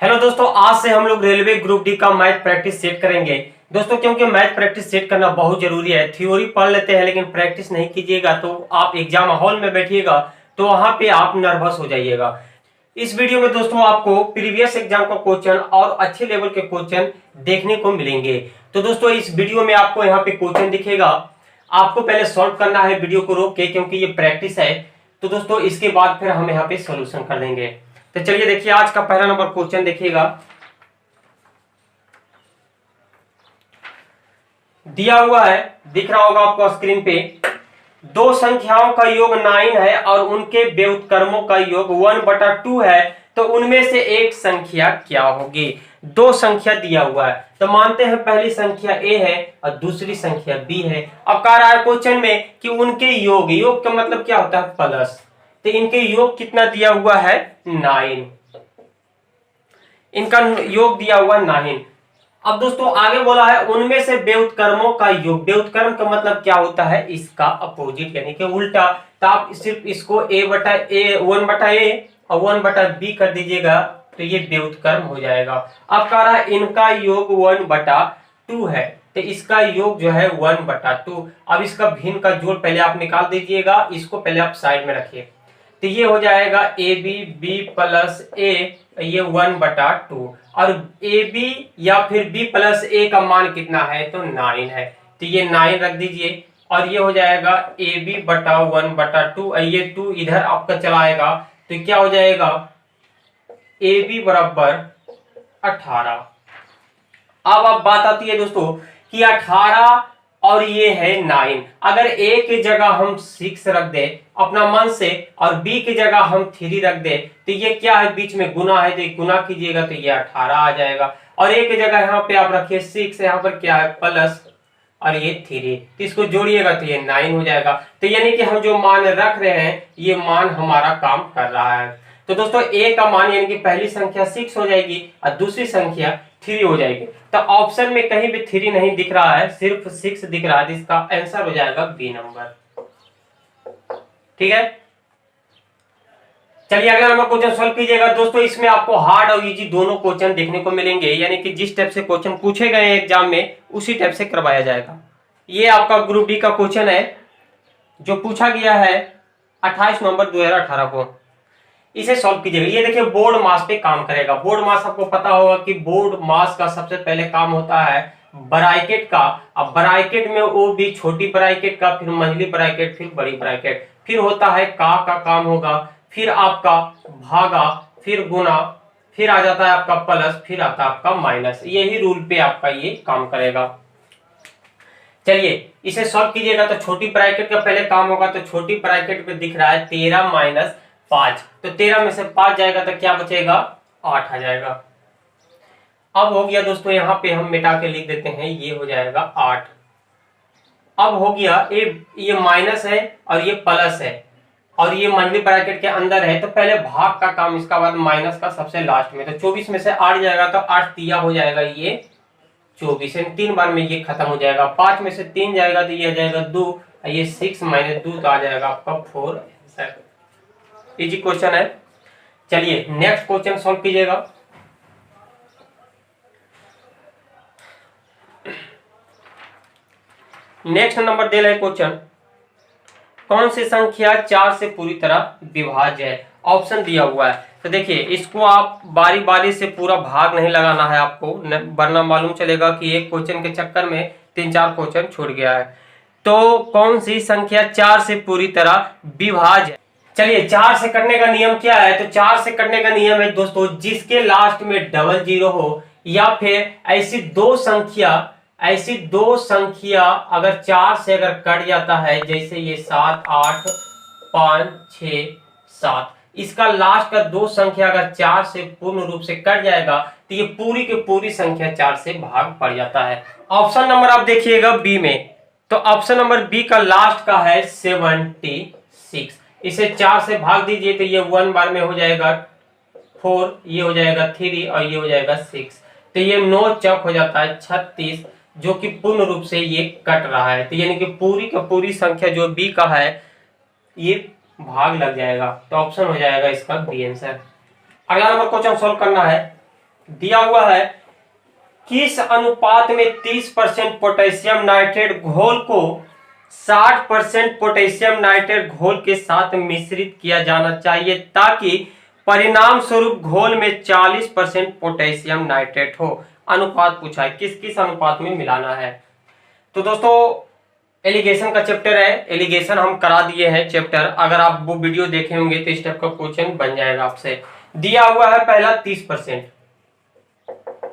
Hello दोस्तों, आज से हम लोग रेलवे ग्रुप डी का मैथ प्रैक्टिस सेट करेंगे। दोस्तों क्योंकि मैथ प्रैक्टिस सेट करना बहुत जरूरी है। थ्योरी पढ़ लेते हैं लेकिन प्रैक्टिस नहीं कीजिएगा तो आप एग्जाम हॉल में बैठिएगा तो वहां पे आप नर्वस हो जाइएगा। इस वीडियो में दोस्तों आपको प्रीवियस एग्जाम का क्वेश्चन और अच्छे लेवल के क्वेश्चन देखने को मिलेंगे। तो दोस्तों इस वीडियो में आपको यहाँ पे क्वेश्चन दिखेगा, आपको पहले सॉल्व करना है वीडियो को रोक के, क्योंकि ये प्रैक्टिस है। तो दोस्तों इसके बाद फिर हम यहाँ पे सोल्यूशन कर देंगे। तो चलिए देखिए, आज का पहला नंबर क्वेश्चन देखिएगा। दिया हुआ है, दिख रहा होगा आपको स्क्रीन पे। दो संख्याओं का योग 9 है और उनके व्युत्क्रमों का योग 1/2 है, तो उनमें से एक संख्या क्या होगी। दो संख्या दिया हुआ है तो मानते हैं पहली संख्या ए है और दूसरी संख्या बी है। अब कह रहा है क्वेश्चन में कि उनके योग, योग का मतलब क्या होता है प्लस, तो इनके योग कितना दिया हुआ है 9, इनका योग दिया हुआ 9। अब दोस्तों आगे बोला है उनमें से व्युत्क्रमों का योग। व्युत्क्रम का मतलब क्या होता है, इसका अपोजिट यानी कि उल्टा। तो आप सिर्फ इसको a बटा ए 1/a और 1/b कर दीजिएगा तो ये व्युत्क्रम हो जाएगा। अब कह रहा है इनका योग 1/2 है तो इसका योग जो है 1/2। अब इसका भिन्न का जोड़ पहले आप निकाल दीजिएगा, इसको पहले आप साइड में रखिए। तो ये हो जाएगा ए बी बी प्लस ए, ये 1/2 और ए बी या फिर बी प्लस ए का मान कितना है तो 9 है, तो ये 9 रख दीजिए और ये हो जाएगा ए बी बटा 1/2। ये 2 इधर आपका चला आएगा तो क्या हो जाएगा ए बी बराबर 18। अब बात आती है दोस्तों कि 18 और ये है 9। अगर a की जगह हम 6 रख दे अपना मन से और b की जगह हम 3 रख दे तो ये क्या है, बीच में गुना है तो गुना कीजिएगा तो ये 18 आ जाएगा। और a की जगह यहाँ पे आप रखिए 6, यहाँ पर क्या है प्लस और ये 3, तो इसको जोड़िएगा तो ये 9 हो जाएगा। तो यानी कि हम जो मान रख रहे हैं ये मान हमारा काम कर रहा है। तो दोस्तों a का मान यानी कि पहली संख्या 6 हो जाएगी और दूसरी संख्या 3 हो जाएगी। तो ऑप्शन में कहीं भी 3 नहीं दिख रहा है, सिर्फ 6 दिख रहा है, जिसका आंसर हो जाएगा बी नंबर। ठीक है, चलिए अगला नंबर क्वेश्चन सॉल्व कीजिएगा। दोस्तों इसमें आपको हार्ड और इजी दोनों क्वेश्चन देखने को मिलेंगे, यानी कि जिस टाइप से क्वेश्चन पूछे गए एग्जाम में उसी टाइप से करवाया जाएगा। ये आपका ग्रुप डी का क्वेश्चन है जो पूछा गया है 28 नवंबर 2018 को। इसे सॉल्व कीजिएगा। ये देखिए बोर्ड मास पे काम करेगा। बोर्ड मास आपको पता होगा कि बोर्ड मास का सबसे पहले काम होता है ब्रैकेट का। अब ब्रैकेट में वो भी छोटी ब्रैकेट का, फिर मंझली ब्रैकेट, फिर बड़ी ब्रैकेट, फिर होता है का काम होगा, फिर आपका भागा, फिर गुना, फिर आ जाता है आपका प्लस, फिर आता है आपका माइनस। यही रूल पे आपका ये काम करेगा। चलिए इसे सॉल्व कीजिएगा। तो छोटी ब्रैकेट का पहले काम होगा, तो छोटी ब्रैकेट में दिख रहा है 13 माइनस 5, तो 13 में से 5 जाएगा तो क्या बचेगा 8 आ जाएगा। अब हो गया दोस्तों, यहाँ पे हम मिटा के लिख देते हैं, ये हो जाएगा 8। अब हो गया ये माइनस है और ये प्लस है और ये मंझली ब्रैकेट के अंदर है, तो पहले भाग का काम, इसका बाद माइनस का सबसे लास्ट में। तो 24 में से 8 जाएगा तो 8 तिया हो जाएगा ये 24, 3 बार में ये खत्म हो जाएगा। 5 में से 3 जाएगा तो ये आ जाएगा 2, ये 6 माइनस 2 तो आ जाएगा आपका 4 आंसर। इजी क्वेश्चन है। चलिए नेक्स्ट क्वेश्चन सॉल्व कीजिएगा। नेक्स्ट नंबर दे रहे क्वेश्चन, कौन सी संख्या 4 से पूरी तरह विभाज्य है। ऑप्शन दिया हुआ है, तो देखिए इसको आप बारी बारी से पूरा भाग नहीं लगाना है आपको, वरना मालूम चलेगा कि एक क्वेश्चन के चक्कर में 3-4 क्वेश्चन छूट गया है। तो कौन सी संख्या 4 से पूरी तरह विभाज्य है। चलिए 4 से करने का नियम क्या है, तो 4 से करने का नियम है दोस्तों जिसके लास्ट में डबल जीरो हो, या फिर ऐसी दो संख्या अगर 4 से अगर कट जाता है, जैसे ये 7 8 5 6 7, इसका लास्ट का 2 संख्या अगर 4 से पूर्ण रूप से कट जाएगा तो ये पूरी की पूरी संख्या 4 से भाग पड़ जाता है। ऑप्शन नंबर आप देखिएगा बी में, तो ऑप्शन नंबर बी का लास्ट का है 76। इसे 4 से भाग दीजिए तो ये 1 बार में हो जाएगा 4, ये हो जाएगा 3 और ये हो जाएगा 6, तो ये 9 चौक हो जाता है 36, जो कि पूर्ण रूप से ये कट रहा है। तो यानी कि पूरी का पूरी संख्या जो बी का है ये भाग लग जाएगा, तो ऑप्शन हो जाएगा इसका बी आंसर। अगला नंबर क्वेश्चन सॉल्व करना है। दिया हुआ है किस अनुपात में 30% पोटेशियम नाइट्रेट घोल को 60% पोटेशियम नाइट्रेट घोल के साथ मिश्रित किया जाना चाहिए ताकि परिणाम स्वरूप घोल में 40% पोटेशियम नाइट्रेट हो। अनुपात पूछा है, किस किस अनुपात में मिलाना है। तो दोस्तों एलिगेशन का चैप्टर है, एलिगेशन हम करा दिए हैं चैप्टर, अगर आप वो वीडियो देखे होंगे तो इस टाइप का क्वेश्चन बन जाएगा आपसे। दिया हुआ है पहला 30%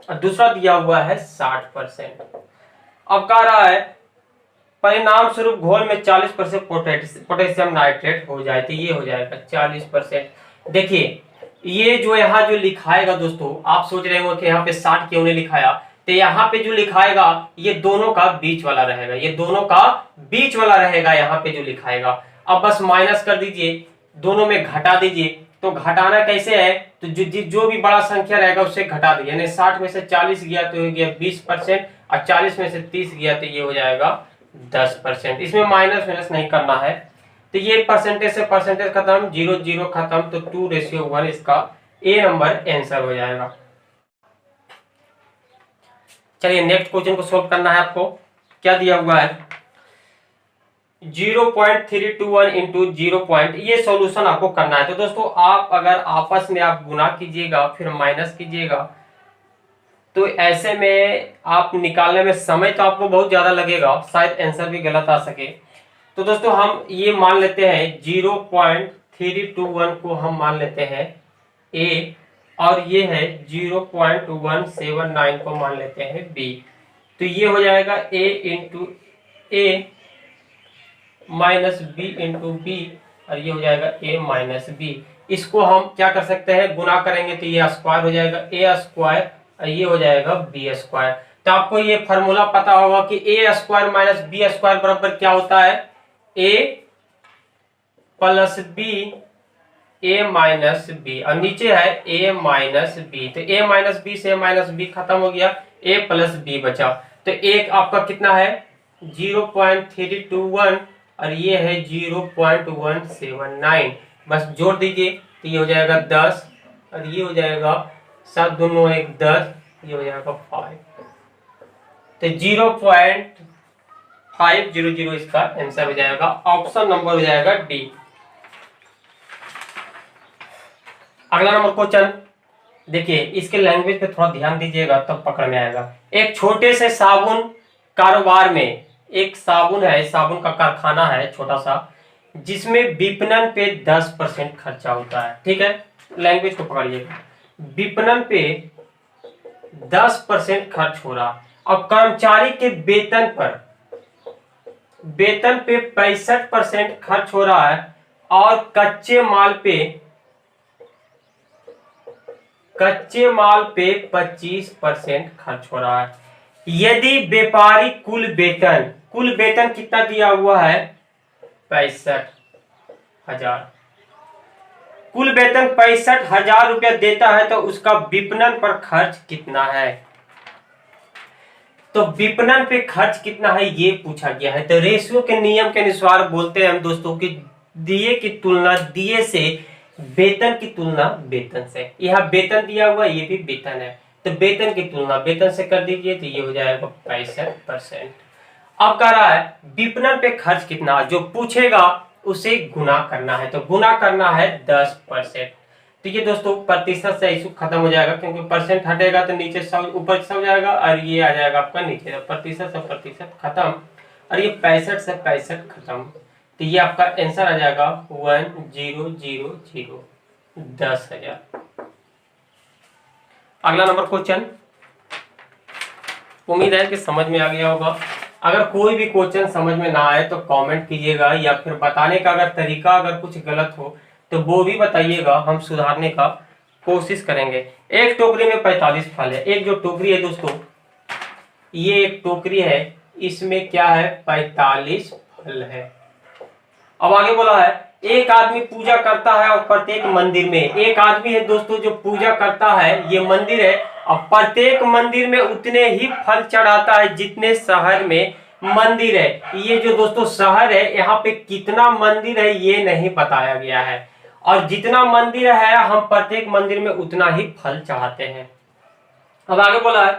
और दूसरा दिया हुआ है 60%। अब कह रहा है परिणाम स्वरूप घोल में 40% पोटेशियम नाइट्रेट हो जाए, तो ये हो जाएगा 40%। देखिए ये जो यहाँ जो लिखाएगा दोस्तों, आप सोच रहे हो कि यहाँ पे 60 क्यों नहीं लिखाया, तो यहाँ पे जो लिखाएगा ये दोनों का बीच वाला रहेगा, ये दोनों का बीच वाला रहेगा यहाँ पे जो लिखाएगा। अब बस माइनस कर दीजिए, दोनों में घटा दीजिए। तो घटाना कैसे है, तो जो भी बड़ा संख्या रहेगा उससे घटा दीजिए, यानी 60 में से 40 गया तो हो गया 20% और 40 में से 30 गया तो ये हो जाएगा 10%। इसमें माइनस माइनस नहीं करना है, तो ये परसेंटेज से परसेंटेज खत्म, 0 0 खत्म, तो 2:1 इसका ए नंबर आंसर हो जाएगा। चलिए नेक्स्ट क्वेश्चन को सोल्व करना है आपको। क्या दिया हुआ है 0.321 इंटू 0. ये सॉल्यूशन आपको करना है। तो दोस्तों आप अगर आपस में आप गुना कीजिएगा फिर माइनस कीजिएगा तो ऐसे में आप निकालने में समय तो आपको बहुत ज्यादा लगेगा, शायद आंसर भी गलत आ सके। तो दोस्तों हम ये मान लेते हैं 0.321 को हम मान लेते हैं ए और ये है 0.179 को मान लेते हैं बी। तो ये हो जाएगा ए इंटू ए माइनस बी इंटू बी और ये हो जाएगा ए माइनस बी। इसको हम क्या कर सकते हैं, गुना करेंगे तो ये स्क्वायर हो जाएगा ए स्क्वायर और ये हो जाएगा बी स्क्वायर। तो आपको ये फॉर्मूला पता होगा कि ए स्क्वायर माइनस बी स्क्वायर बराबर क्या होता है, ए प्लस बी ए माइनस बी और नीचे है ए माइनस बी। तो ए माइनस बी से ए माइनस बी खत्म हो गया, ए प्लस बी बचा। तो एक आपका कितना है 0.321 और ये है 0.179, बस जोड़ दीजिए तो ये हो जाएगा 10 और ये हो जाएगा 7 दूनो 1 10, ये हो जाएगा 5। तो 0.500 इसका आंसर हो जाएगा, ऑप्शन नंबर हो जाएगा डी। अगला नंबर क्वेश्चन देखिए, इसके लैंग्वेज पे थोड़ा ध्यान दीजिएगा तब पकड़ में आएगा। एक छोटे से साबुन कारोबार में, एक साबुन है, साबुन का कारखाना है छोटा सा, जिसमें विपणन पे 10% खर्चा होता है। ठीक है, लैंग्वेज को पकड़िएगा, विपणन पे 10% खर्च हो रहा और कर्मचारी के वेतन पे 65% खर्च हो रहा है और कच्चे माल पे 25% खर्च हो रहा है। यदि व्यापारी कुल वेतन कितना दिया हुआ है 65,000, कुल वेतन 65,000 रुपया देता है तो उसका विपणन पर खर्च कितना है। तो विपणन पे खर्च कितना है ये पूछा गया है। तो रेशियो के नियम के अनुसार बोलते हैं हम दोस्तों कि दिए की तुलना दिए से, वेतन की तुलना वेतन से। यहाँ वेतन दिया हुआ, ये भी वेतन है, तो वेतन की तुलना वेतन से कर दीजिए तो ये हो जाएगा 65%। अब कह रहा है विपणन पे खर्च कितना, जो पूछेगा उसे गुना करना है, तो गुना करना है 10%। तो ये दोस्तों प्रतिशत से इशू खत्म हो जाएगा, क्योंकि परसेंट हटेगा तो नीचे सब ऊपर सब जाएगा और ये आ जाएगा आपका नीचे, तो प्रतिशत से प्रतिशत खत्म और ये 65 से 65 खत्म। तो ये आपका आंसर आ जाएगा 1000, 10,000। अगला नंबर क्वेश्चन, उम्मीद है कि समझ में आ गया होगा। अगर कोई भी क्वेश्चन समझ में ना आए तो कमेंट कीजिएगा, या फिर बताने का अगर तरीका अगर कुछ गलत हो तो वो भी बताइएगा, हम सुधारने का कोशिश करेंगे। एक टोकरी में 45 फल है। एक जो टोकरी है दोस्तों, ये एक टोकरी है, इसमें क्या है 45 फल है। अब आगे बोला है एक आदमी पूजा करता है और प्रत्येक मंदिर में, एक आदमी है दोस्तों जो पूजा करता है, ये मंदिर है, और प्रत्येक मंदिर में उतने ही फल चढ़ाता है जितने शहर में मंदिर है। ये जो दोस्तों शहर है, यहाँ पे कितना मंदिर है ये नहीं बताया गया है, और जितना मंदिर है हम प्रत्येक मंदिर में उतना ही फल चढ़ाते हैं। अब आगे बोला है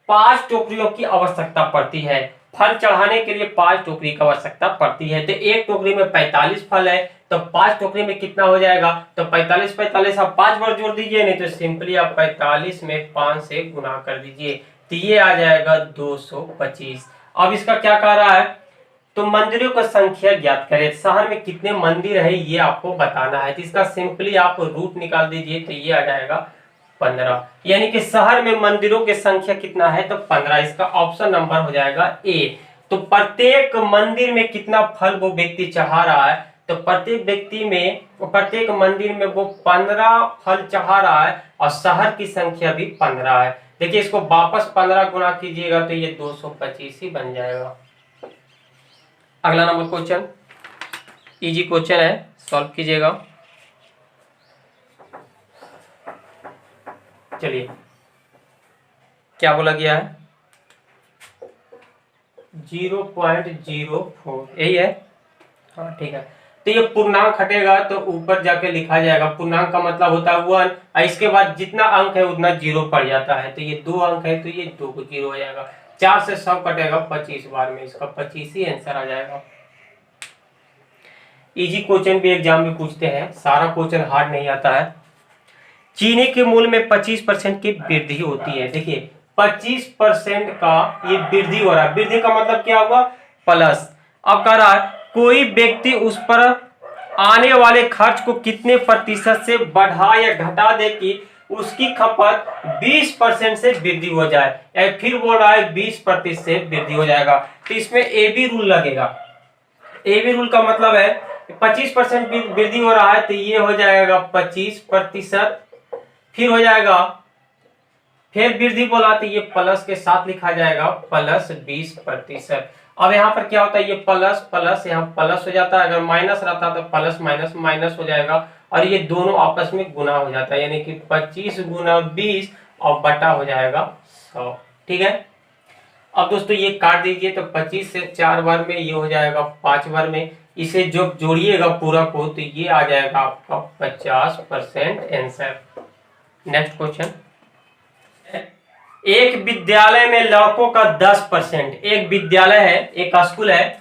5 टोकरियों की आवश्यकता पड़ती है, फल चढ़ाने के लिए 5 टोकरी की आवश्यकता पड़ती है। तो एक टोकरी में 45 फल है, तो 5 टोकरी में कितना हो जाएगा, तो 45 45 आप 5 बार जोड़ दीजिए, नहीं तो सिंपली आप 45 में 5 से गुना कर दीजिए, तो ये आ जाएगा 225। अब इसका क्या कह रहा है, तो मंदिरों की संख्या ज्ञात करें, शहर में कितने मंदिर है ये आपको बताना है। तो इसका सिंपली आप रूट निकाल दीजिए, तो ये आ जाएगा 15, यानी कि शहर में मंदिरों की संख्या कितना है, तो 15। इसका ऑप्शन नंबर हो जाएगा ए। तो प्रत्येक मंदिर में कितना फल वो व्यक्ति चढ़ा रहा है, तो प्रत्येक मंदिर में वो 15 फल चढ़ा रहा है, और शहर की संख्या भी 15 है। देखिए इसको वापस 15 गुना कीजिएगा तो ये 225 ही बन जाएगा। अगला नंबर क्वेश्चन, इजी क्वेश्चन है, सॉल्व कीजिएगा। चलिए क्या बोला गया है, 0.04 यही है, हाँ ठीक है। तो ये पूर्णांक हटेगा तो ऊपर जाके लिखा जाएगा, पूर्णांक का मतलब होता है 1, और इसके बाद जितना अंक है उतना 0 पड़ जाता है। तो ये 2 अंक है तो ये 2 को 0 हो जाएगा, 4 से 100 कटेगा 25 बार में, इसका 25 ही आंसर आ जाएगा। इजी क्वेश्चन भी एग्जाम में पूछते हैं, सारा क्वेश्चन हार्ड नहीं आता है। चीनी के मूल्य में 25% की वृद्धि होती है। देखिए 25% का ये वृद्धि हो रहा है, वृद्धि का मतलब क्या होगा, प्लस। अब कह रहा है कोई व्यक्ति उस पर आने वाले खर्च को कितने प्रतिशत से बढ़ा या घटा दे कि उसकी खपत 20% से वृद्धि हो जाए, या फिर बोल रहा है 20% से वृद्धि हो जाएगा। तो इसमें ए बी रूल लगेगा। ए बी रूल का मतलब है 25% वृद्धि हो रहा है तो ये हो जाएगा 25%, फिर हो जाएगा, फिर वृद्धि बोला तो ये प्लस के साथ लिखा जाएगा प्लस 20%। अब यहाँ पर क्या होता है, ये प्लस प्लस यहाँ प्लस हो जाता है, अगर माइनस रहता तो प्लस माइनस माइनस हो जाएगा, और ये दोनों आपस में गुना हो जाता है, यानी कि 25 गुना 20 और बटा हो जाएगा 100। ठीक है, अब दोस्तों ये काट दीजिए, तो 25 से 4 बार में ये हो जाएगा 5 बार में, इसे जब जोड़िएगा पूरा को तो ये आ जाएगा आपका 50% आंसर। नेक्स्ट क्वेश्चन, एक विद्यालय में लड़कों का 10%, एक विद्यालय है, एक स्कूल है,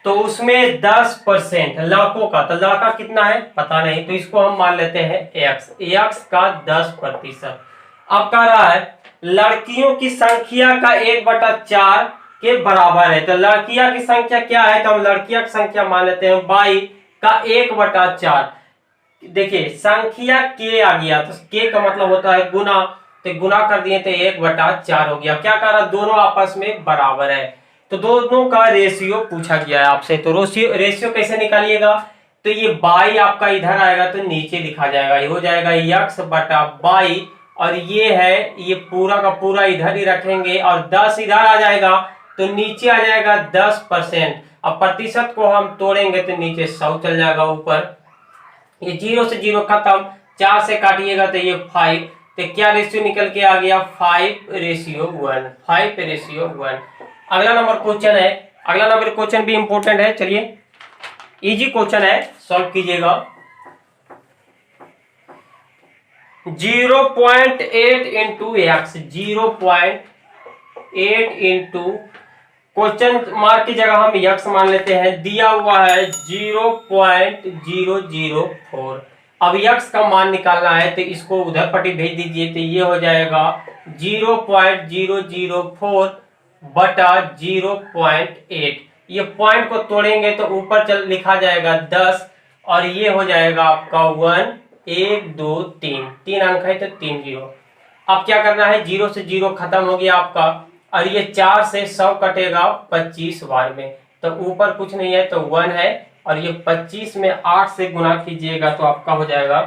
तो उसमें 10% लड़कों का, तो लड़का कितना है पता नहीं, तो इसको हम मान लेते हैं एक्स का 10%। अब कह रहा है लड़कियों की संख्या का 1/4 के बराबर है, तो लड़कियां की संख्या क्या है, तो हम लड़कियां की संख्या मान लेते हैं बाई का 1/4। देखिए संख्या के आ गया, तो के का मतलब होता है गुना, तो गुना कर दिए तो 1/4 हो गया। क्या कह रहा, दोनों आपस में बराबर है, तो दोनों का रेशियो पूछा गया है आपसे, तो रेशियो कैसे निकालिएगा, तो ये बाई आपका इधर आएगा तो नीचे लिखा जाएगा, ये हो जाएगा x/बाई, और ये है ये पूरा का पूरा इधर ही रखेंगे, और 10 इधर आ जाएगा तो नीचे आ जाएगा 10%। अब प्रतिशत को हम तोड़ेंगे तो नीचे 100 चल जाएगा ऊपर, ये 0 से 0 खत्म, 4 से काटिएगा तो ये 5, तो क्या रेशियो निकल के आ गया 5:1, 5:1। अगला नंबर क्वेश्चन है, अगला नंबर क्वेश्चन भी इंपॉर्टेंट है, चलिए इजी क्वेश्चन है, सॉल्व कीजिएगा। 0.8 into x, 0.8 into question mark की जगह हम यक्स मान लेते हैं, दिया हुआ है 0.004। अब यक्स का मान निकालना है तो इसको उधर पट्टी भेज दीजिए, तो ये हो जाएगा 0.004 बटा 0.8। ये पॉइंट को तोड़ेंगे तो ऊपर लिखा जाएगा 10, और ये हो जाएगा आपका 1 1 2 3, 3 अंक है तो 3 0। अब क्या करना है, 0 से 0 खत्म हो गया आपका, और ये 4 से 100 कटेगा 25 बार में, तो ऊपर कुछ नहीं है तो 1 है, और ये 25 में 8 से गुना कीजिएगा तो आपका हो जाएगा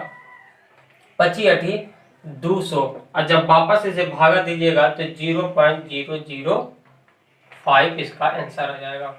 25 200, और जब वापस इसे भागा दीजिएगा तो 0.005 इसका आंसर आ जाएगा।